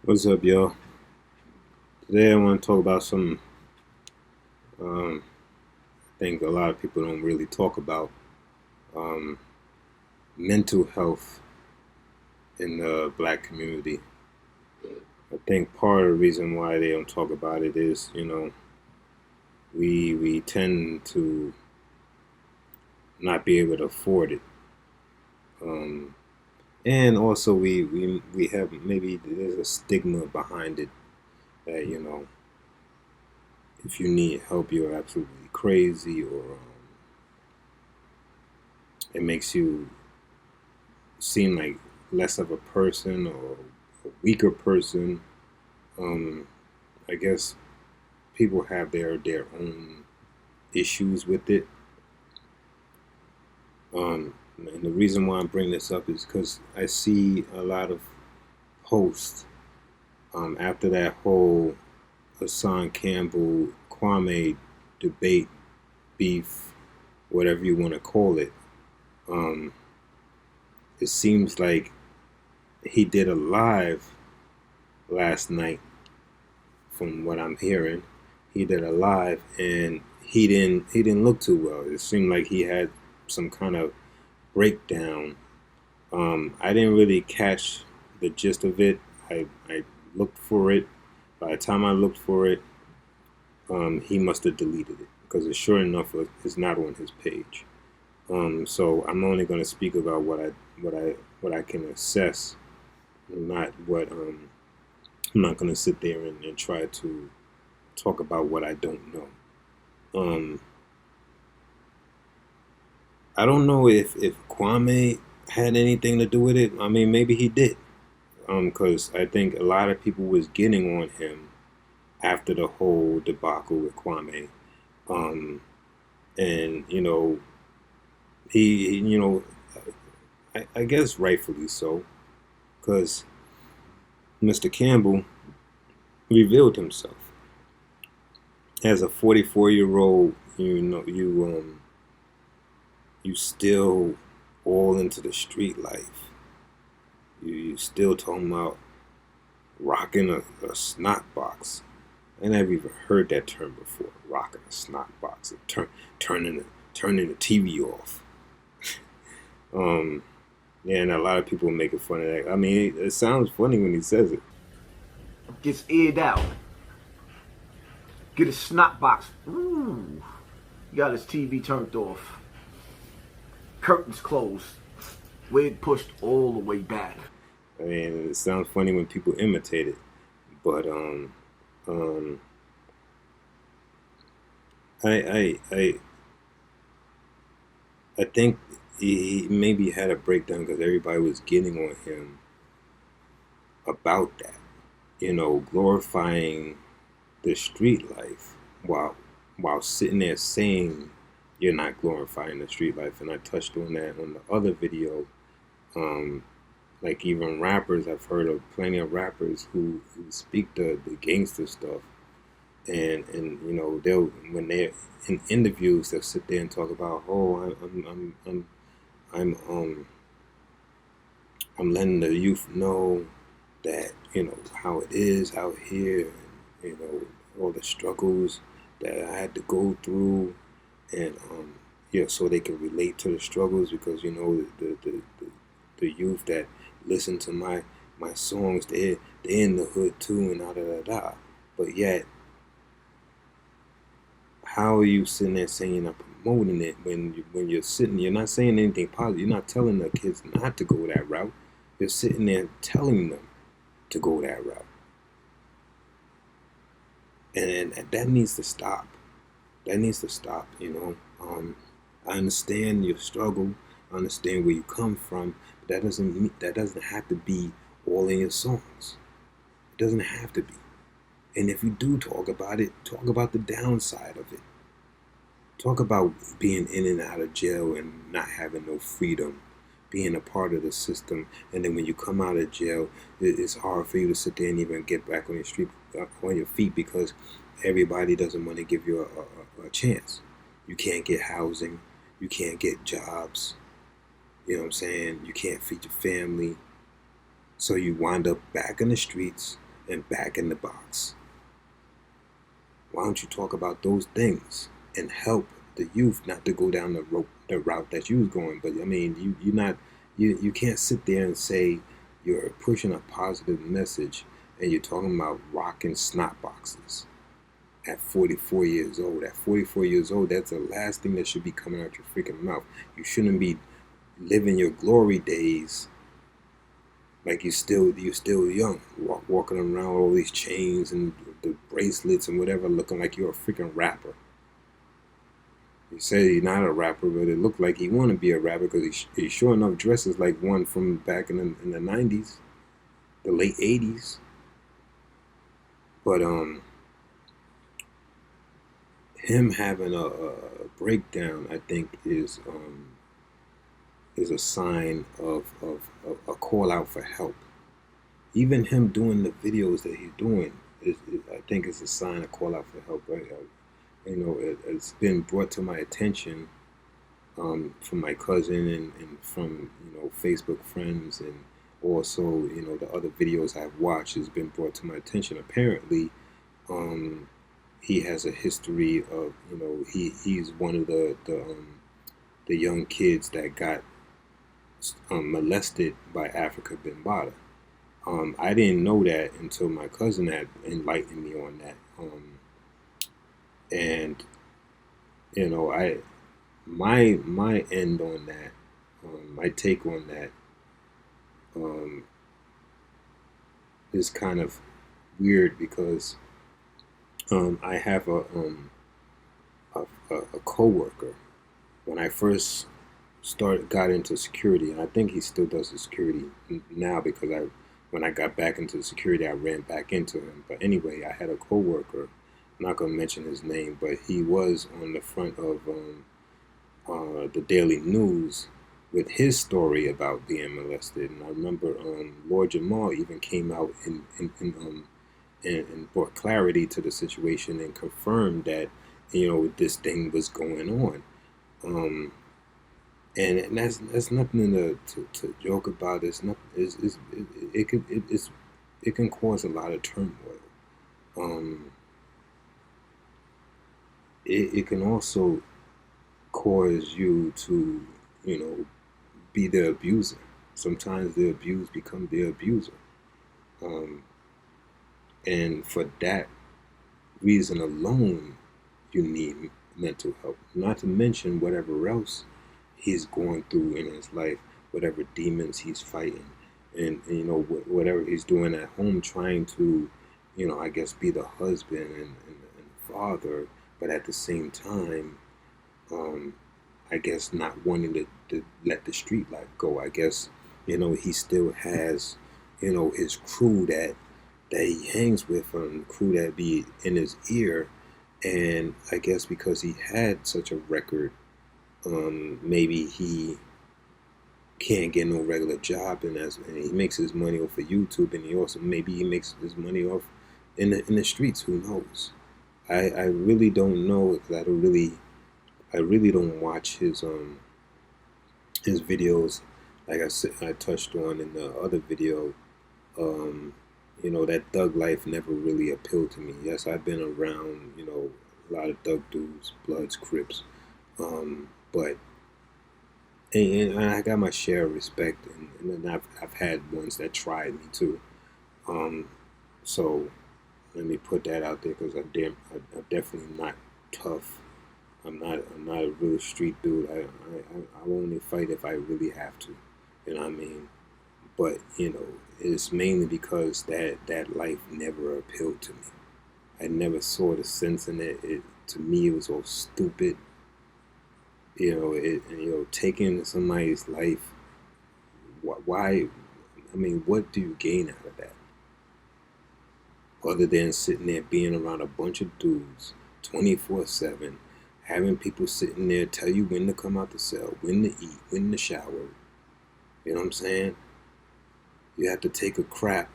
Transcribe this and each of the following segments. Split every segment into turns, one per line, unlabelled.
What's up, y'all? Today I want to talk about some I think a lot of people don't really talk about um, mental health in the black community. I think part of the reason why they don't talk about it is, we tend to not be able to afford it, um, and also we have maybe there's a stigma behind it that if you need help you're absolutely crazy or it makes you seem like less of a person or a weaker person. Um, I guess people have their own issues with it. And the reason why I'm bringing this up is because I see a lot of posts after that whole Hassan Campbell Kwame debate, beef, whatever you want to call it. Um, it seems like he did a live last night from what I'm hearing. He did a live and he didn't look too well. It seemed like he had some kind of breakdown. I didn't really catch the gist of it. I looked for it. By the time I looked for it, he must have deleted it because it sure enough it's not on his page. So I'm only going to speak about what I can assess, not what I'm not going to sit there and try to talk about what I don't know. Um, I don't know if Kwame had anything to do with it. I mean, maybe he did. Because I think a lot of people was getting on him after the whole debacle with Kwame. Um, and he I guess rightfully so, because Mr. Campbell revealed himself as a 44-year-old. You still all into the street life. You still talking about rocking a snot box. I never even heard that term before. Rocking a snot box, turning the TV off. Um, yeah, and a lot of people making fun of that. I mean, it sounds funny when he says it.
Gets aired out. Get his snot box. Ooh. He got his TV turned off. Curtains closed. Wig pushed all the way back.
I mean, it sounds funny when people imitate it, but um, I think he maybe had a breakdown because everybody was getting on him about that. Glorifying the street life while sitting there saying you're not glorifying the street life. And I touched on that on the other video. Um, like even rappers, I've heard of plenty of rappers who speak the gangster stuff, and they'll when they're in interviews they'll sit there and talk about, oh, I'm I'm letting the youth know that how it is out here, and all the struggles that I had to go through, and yeah, so they can relate to the struggles because the youth that listen to my songs, they're in the hood too, and da da da da. But yet, how are you sitting there saying you're not promoting it when you're sitting, you're not saying anything positive, you're not telling the kids not to go that route, you're sitting there telling them to go that route. And that needs to stop. That needs to stop. I understand your struggle. I understand where you come from. But that doesn't have to be all in your songs. It doesn't have to be. And if you do talk about it, talk about the downside of it. Talk about being in and out of jail and not having no freedom, being a part of the system, and then when you come out of jail, it's hard for you to sit there and even get back on your street, on your feet, because everybody doesn't want to give you a chance. You can't get housing, you can't get jobs. You know what I'm saying? You can't feed your family, so you wind up back in the streets, and Back in the Box. Why don't you talk about those things and help the youth not to go down the route that you was going? But I mean, you can't sit there and say you're pushing a positive message and you're talking about rocking snot boxes at 44 years old. At 44 years old, that's the last thing that should be coming out your freaking mouth. You shouldn't be living your glory days like you're still young, walking around with all these chains and the bracelets and whatever, looking like you're a freaking rapper. You say he's not a rapper, but it looked like he want to be a rapper because he sure enough dresses like one from back in the 90s, the late 80s. But him having a breakdown, I think, is a sign of a call out for help. Even him doing the videos that he's doing, I think, is a sign of call out for help. Right? It's been brought to my attention from my cousin and from Facebook friends, and also the other videos I've watched has been brought to my attention. Apparently, he has a history of he's one of the young kids that got molested by Afrika Bambaataa. I didn't know that until my cousin had enlightened me on that. And I my end on that, my take on that, is kind of weird because I have a coworker. When I first got into security, and I think he still does the security now because when I got back into security, I ran back into him. But anyway, I had a coworker. I'm not gonna mention his name, but he was on the front of the Daily News with his story about being molested. And I remember Lord Jamal even came out and brought clarity to the situation and confirmed that this thing was going on. And that's nothing to joke about. It's not. It can cause a lot of turmoil. It can also cause you to be the abuser. Sometimes the abused become the abuser. And for that reason alone, you need mental help. Not to mention whatever else he's going through in his life, whatever demons he's fighting, and whatever he's doing at home, trying to, I guess, be the husband and father, but at the same time, I guess not wanting to let the street life go. I guess he still has his crew that he hangs with, crew that be in his ear, and I guess because he had such a record, maybe he can't get no regular job, and he makes his money off of YouTube, and he makes his money off in the streets. Who knows? I really don't know. I really don't watch his videos. Like I said, I touched on in the other video. That thug life never really appealed to me. Yes, I've been around a lot of thug dudes, Bloods, Crips, but and I got my share of respect, and then I've had ones that tried me too. So let me put that out there because I'm definitely not tough. I'm not a real street dude. I will only fight if I really have to. You know what I mean? But it's mainly because that life never appealed to me. I never saw the sense in it. To me, it was all stupid. Taking somebody's life. Why? I mean, what do you gain out of that? Other than sitting there being around a bunch of dudes 24/7, having people sitting there tell you when to come out the cell, when to eat, when to shower. You know what I'm saying? You have to take a crap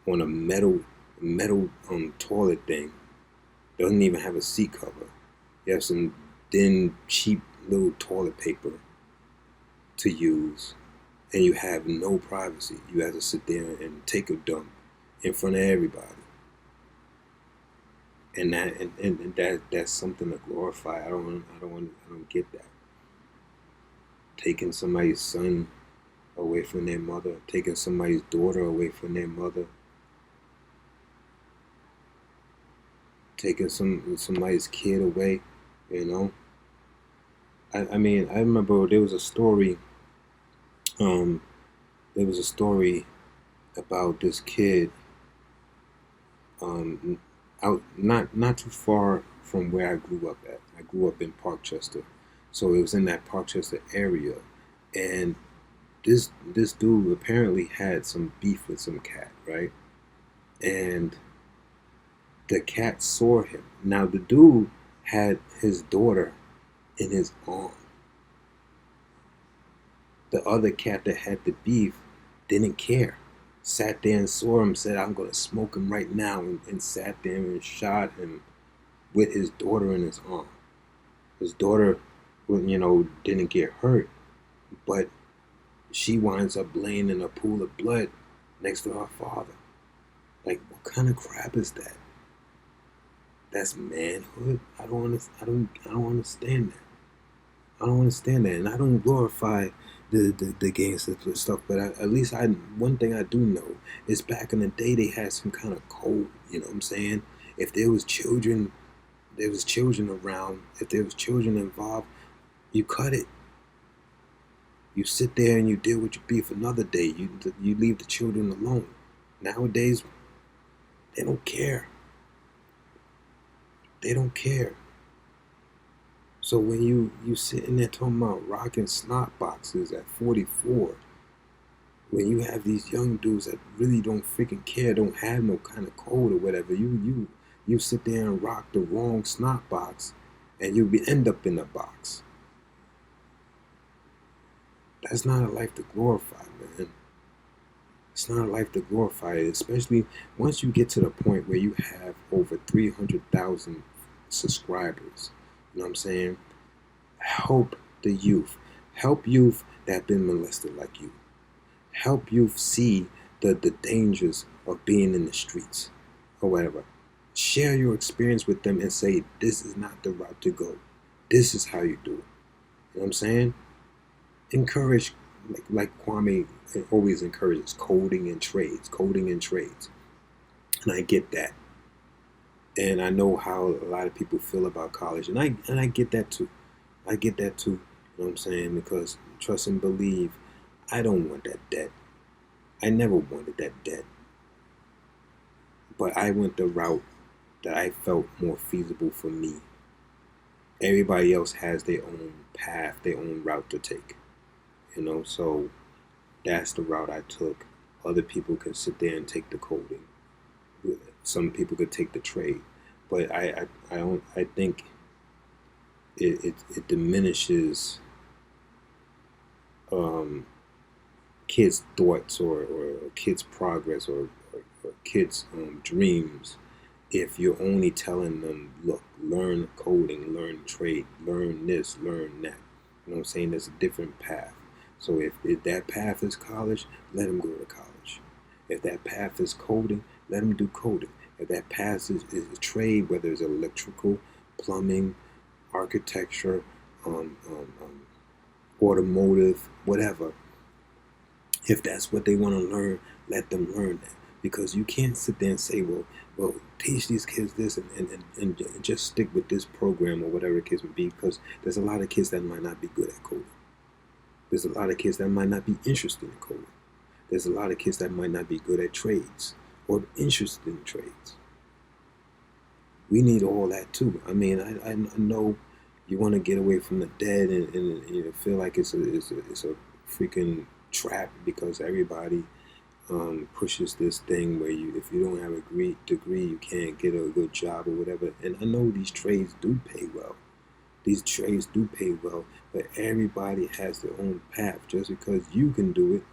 on a metal toilet thing. Doesn't even have a seat cover. You have some thin, cheap little toilet paper to use, and you have no privacy. You have to sit there and take a dump in front of everybody. And that's something to glorify. I don't get that. Taking somebody's son away from their mother, taking somebody's daughter away from their mother, taking somebody's kid away, you know. I mean, I remember there was a story. Um, there was a story about this kid. Um, out not too far from where I grew up at. I grew up in Parkchester, so it was in that Parkchester area, and this dude apparently had some beef with some cat, right? And the cat saw him. Now the dude had his daughter in his arm. The other cat that had the beef didn't care. Sat there and saw him, said, I'm going to smoke him right now, and sat there and shot him with his daughter in his arm. His daughter, didn't get hurt, but she winds up laying in a pool of blood next to her father. Like, what kind of crap is that? That's manhood. I don't understand that. I don't understand that, and I don't glorify the gangster stuff. But at least one thing I do know is back in the day they had some kind of code. You know what I'm saying? If there was children around. If there was children involved, you cut it. You sit there and you deal with your beef another day. You leave the children alone. Nowadays, they don't care. They don't care. So when you sitting there talking about rocking snot boxes at 44, when you have these young dudes that really don't freaking care, don't have no kind of code or whatever, you sit there and rock the wrong snot box, and end up in a box. That's not a life to glorify, man. It's not a life to glorify, especially once you get to the point where you have over 300,000 subscribers. You know what I'm saying? Help the youth. Help youth that have been molested like you. Help youth see the dangers of being in the streets or whatever. Share your experience with them and say, this is not the route to go. This is how you do it. You know what I'm saying? Encourage, like Kwame always encourages, coding and trades. And I get that. And I know how a lot of people feel about college, and I get that too. I get that too. You know what I'm saying? Because trust and believe, I don't want that debt. I never wanted that debt. But I went the route that I felt more feasible for me. Everybody else has their own path, their own route to take. So that's the route I took. Other people can sit there and take the coding. Some people could take the trade, but I think it diminishes kids' thoughts or kids' progress or kids' dreams if you're only telling them, look, learn coding, learn trade, learn this, learn that. You know what I'm saying? There's a different path. So if that path is college, let them go to college. If that path is coding, let them do coding. If that path is a trade, whether it's electrical, plumbing, architecture, automotive, whatever, if that's what they want to learn, let them learn that. Because you can't sit there and say, well, teach these kids this and just stick with this program or whatever the case may be, because there's a lot of kids that might not be good at coding. There's a lot of kids that might not be interested in coding. There's a lot of kids that might not be good at trades or interested in trades. We need all that too. I mean, I know you want to get away from the dead and you feel like it's a freaking trap because everybody pushes this thing where if you don't have a degree, you can't get a good job or whatever. And I know these trades do pay well. These trades do pay well, but everybody has their own path. Just because you can do it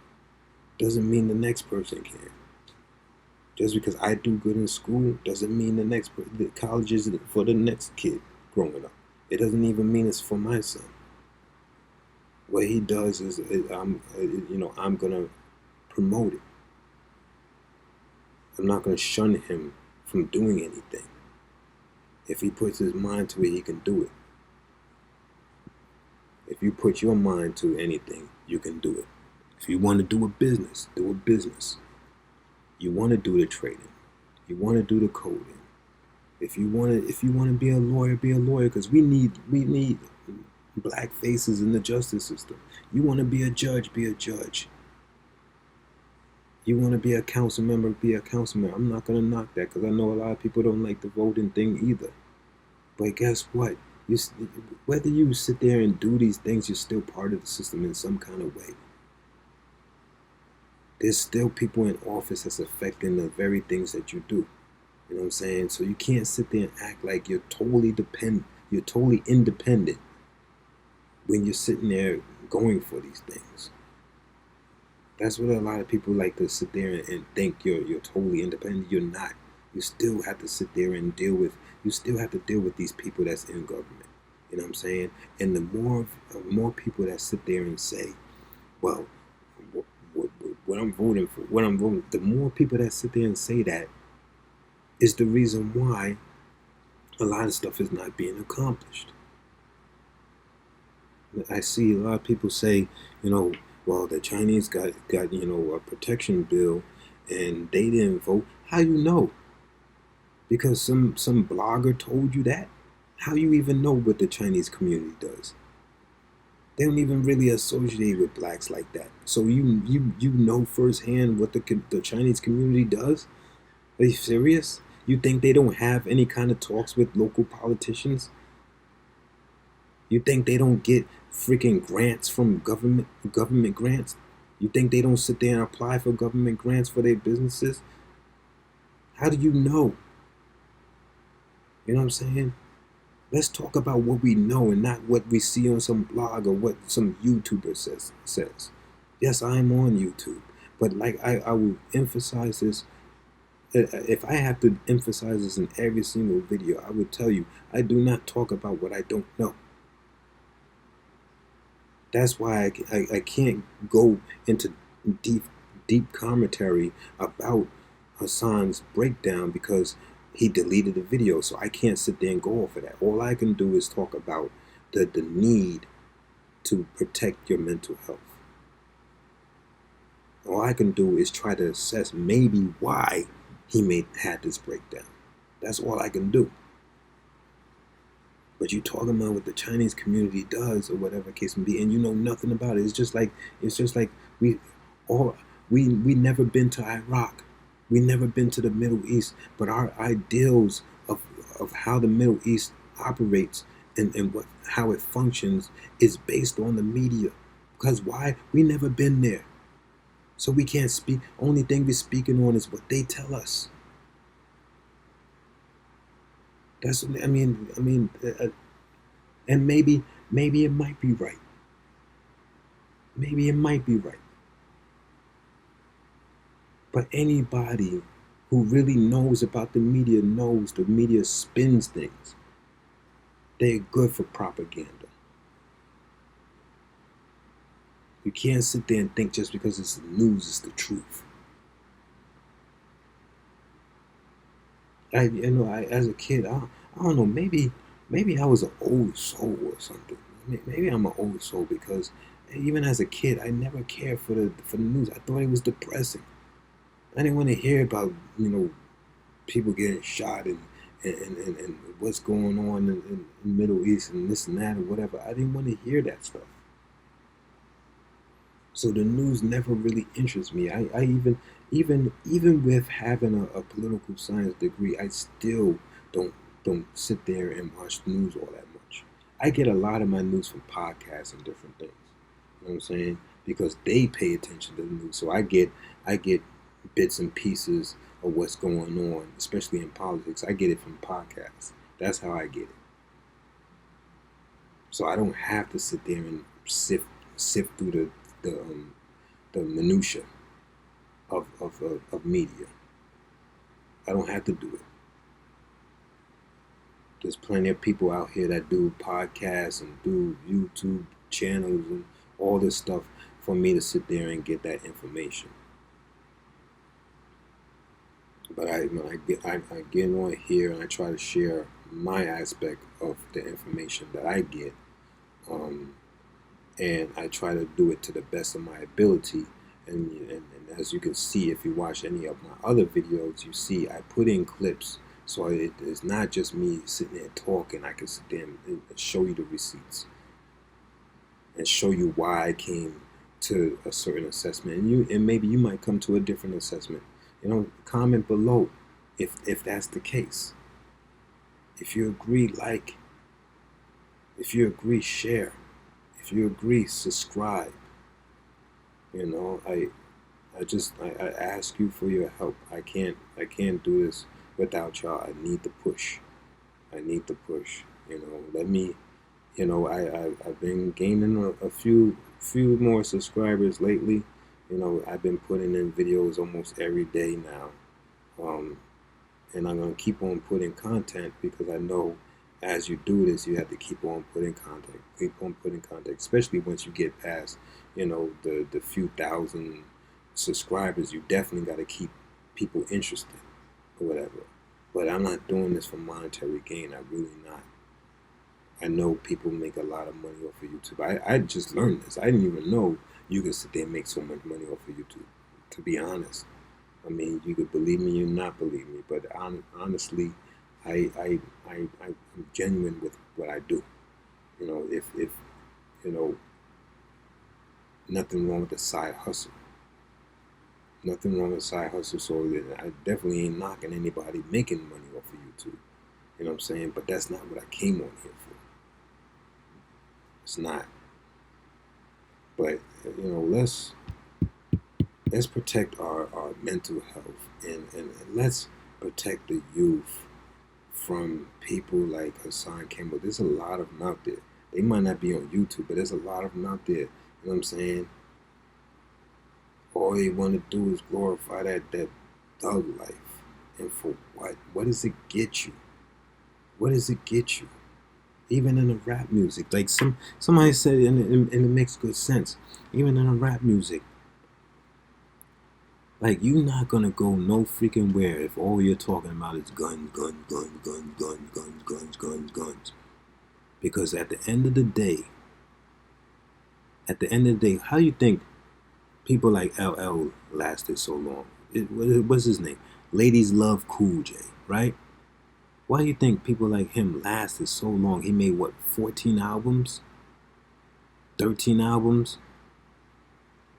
doesn't mean the next person can. Just because I do good in school doesn't mean the college is for the next kid growing up. It doesn't even mean it's for my son. What he does is I'm gonna promote it. I'm not going to shun him from doing anything. If he puts his mind to it, he can do it. If you put your mind to anything, you can do it. If you want to do a business, do a business. You want to do the trading. You want to do the coding. If you want to be a lawyer, be a lawyer, because we need black faces in the justice system. You want to be a judge, be a judge. You want to be a council member, be a council member. I'm not going to knock that, because I know a lot of people don't like the voting thing either. But guess what? Whether you sit there and do these things, you're still part of the system in some kind of way. There's still people in office that's affecting the very things that you do. You know what I'm saying? So you can't sit there and act like you're totally independent when you're sitting there going for these things. That's what a lot of people like to sit there and think you're totally independent. You're not. You still have to sit there and deal with these people that's in government. You know what I'm saying? And the more people that sit there and say, well, what I'm voting for, the more people that sit there and say that is the reason why a lot of stuff is not being accomplished. I see a lot of people say, well, the Chinese got a protection bill and they didn't vote. How you know? Because some blogger told you that? How you even know what the Chinese community does? They don't even really associate with blacks like that. So you know firsthand what the Chinese community does? Are you serious? You think they don't have any kind of talks with local politicians? You think they don't get freaking grants from government grants? You think they don't sit there and apply for government grants for their businesses? How do you know? You know what I'm saying? Let's talk about what we know and not what we see on some blog or what some YouTuber says. Yes, I am on YouTube, but like I will emphasize this. If I have to emphasize this in every single video, I would tell you I do not talk about what I don't know. That's why I can't go into deep commentary about Hassan's breakdown, because he deleted the video, so I can't sit there and go off of that. All I can do is talk about the need to protect your mental health. All I can do is try to assess maybe why he had this breakdown. That's all I can do. But you talking about what the Chinese community does or whatever case may be, and you know nothing about it. It's just like we never been to Iraq. We never been to the Middle East, but our ideals of how the Middle East operates and how it functions is based on the media. Because why? We never been there. So we can't speak. Only thing we're speaking on is what they tell us. That's, and maybe it might be right. Maybe it might be right. But anybody who really knows about the media knows the media spins things. They're good for propaganda. You can't sit there and think just because it's the news it's the truth. As a kid, I don't know, maybe I was an old soul or something. Maybe I'm an old soul because even as a kid, I never cared for the news. I thought it was depressing. I didn't want to hear about, people getting shot and what's going on in the Middle East and this and that or whatever. I didn't want to hear that stuff. So the news never really interests me. I even with having a political science degree, I still don't sit there and watch the news all that much. I get a lot of my news from podcasts and different things. You know what I'm saying? Because they pay attention to the news. So I get bits and pieces of what's going on, especially in politics. I get it from podcasts. That's how I get it. So I don't have to sit there and sift through the minutia of media. I don't have to do it. There's plenty of people out here that do podcasts and do YouTube channels and all this stuff for me to sit there and get that information. But I get on here and I try to share my aspect of the information that I get, um, and I try to do it to the best of my ability. And as you can see, if you watch any of my other videos, you see I put in clips, so it's not just me sitting there talking. I can sit there and show you the receipts and show you why I came to a certain assessment, and maybe you might come to a different assessment. Comment below if that's the case. If you agree, like. If you agree, share. If you agree, subscribe. I ask you for your help. I can't do this without y'all. I need the push. I need the push. Let me. I've been gaining a few more subscribers lately. I've been putting in videos almost every day now. Um, and I'm gonna keep on putting content because I know as you do this, you have to keep on putting content, especially once you get past, the few thousand subscribers. You definitely got to keep people interested or whatever. But I'm not doing this for monetary gain. I'm really not. I know people make a lot of money off of YouTube. I just learned this. I didn't even know you could sit there and make so much money off of YouTube, to be honest. I mean, you could believe me or not believe me, but honestly, I'm genuine with what I do. If you know, nothing wrong with the side hustle. Nothing wrong with side hustle. So I definitely ain't knocking anybody making money off of YouTube. You know what I'm saying? But that's not what I came on here for. It's not. But let's protect our mental health, and let's protect the youth from people like Hassan Campbell. There's a lot of them out there. They might not be on YouTube, but there's a lot of them out there. You know what I'm saying? All they want to do is glorify that thug life. And for what? What does it get you? What does it get you? Even in the rap music, like somebody said, and it makes good sense. Even in the rap music, like you're not gonna go no freaking where if all you're talking about is guns, guns, guns, guns, guns, guns, guns, guns, guns. Because at the end of the day, how you think people like LL lasted so long? What's his name? Ladies Love Cool J, right? Why do you think people like him lasted so long? He made what, 14 albums? 13 albums?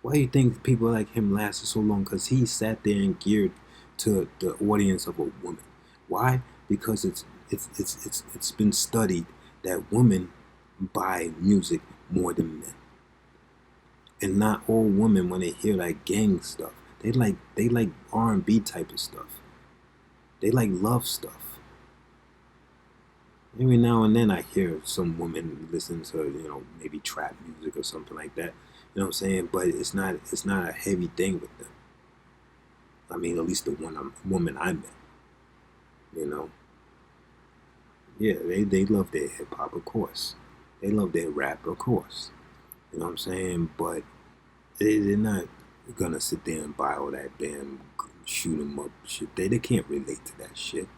Why do you think people like him lasted so long? Because he sat there and geared to the audience of a woman. Why? Because it's been studied that women buy music more than men. And not all women, when they hear like gang stuff, they like R&B type of stuff. They like love stuff. Every now and then I hear some women listen to, maybe trap music or something like that. You know what I'm saying? But it's not a heavy thing with them. I mean, at least the woman I met. Yeah, they love their hip hop, of course. They love their rap, of course. You know what I'm saying? But they're not gonna sit there and buy all that damn shoot 'em up shit. They can't relate to that shit.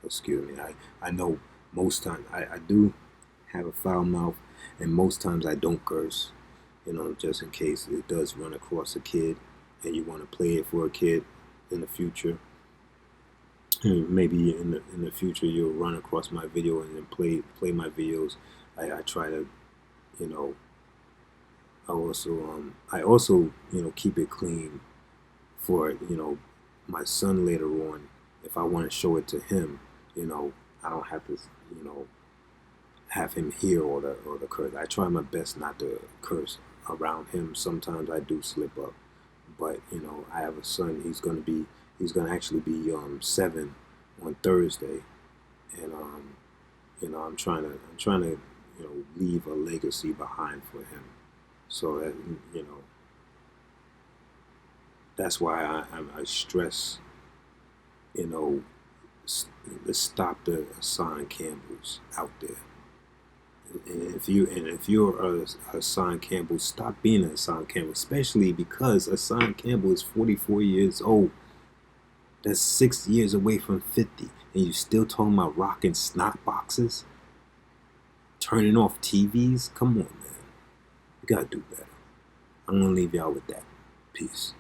Excuse me. I know most times I do have a foul mouth, and most times I don't curse. Just in case it does run across a kid, and you want to play it for a kid in the future. And maybe in the future you'll run across my video and then play my videos. I try to, I also keep it clean for my son later on. If I want to show it to him, I don't have to have him hear all the curse. I try my best not to curse around him. Sometimes I do slip up, but I have a son. He's gonna actually be 7 on Thursday, and I'm trying to leave a legacy behind for him. So that that's why I stress let's stop the Hassan Campbells out there. And if you're a Hassan Campbell, stop being a Hassan Campbell, especially because Hassan Campbell is 44 years old. That's 6 years away from 50, and you still talking about rocking snot boxes? Turning off TVs? Come on, man. You gotta do better. I'm gonna leave y'all with that. Peace.